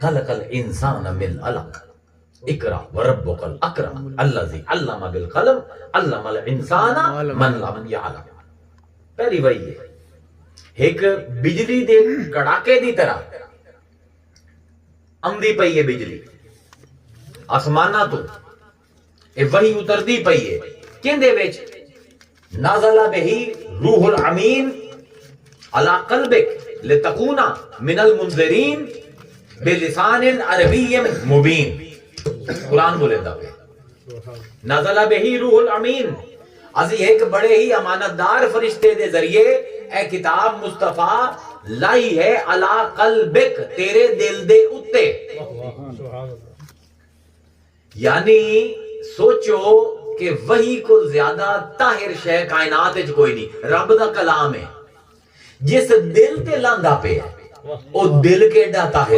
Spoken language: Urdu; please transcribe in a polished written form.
خلق الانسان من علق اقرا وربک الاکرم الذی علم بالقلم علم الانسان من لم یعلم. پہلی وہی ہے ایک بجلی دے کڑاکے دی طرح آندی پئی ہے بجلی آسمانہ تو اے وہی اتردی پئی ہے کیندے وچ نازل بہی روح الامین علی قلبک لتکون من المنذرین بلسان عربی مبین. قرآن بولے دا پہ نازل بہی روح الامین ازی ایک بڑے ہی امانتدار فرشتے دے ذریعے اے کتاب مصطفیٰ لائی ہے علی قلبک تیرے دل دے اتے. یعنی سوچو کہ وہی کو زیادہ طاہر شے کائنات وچ کوئی نہیں. رب دا کلام ہے جس دل تے لاندا پہ او دل کیڈا طاہر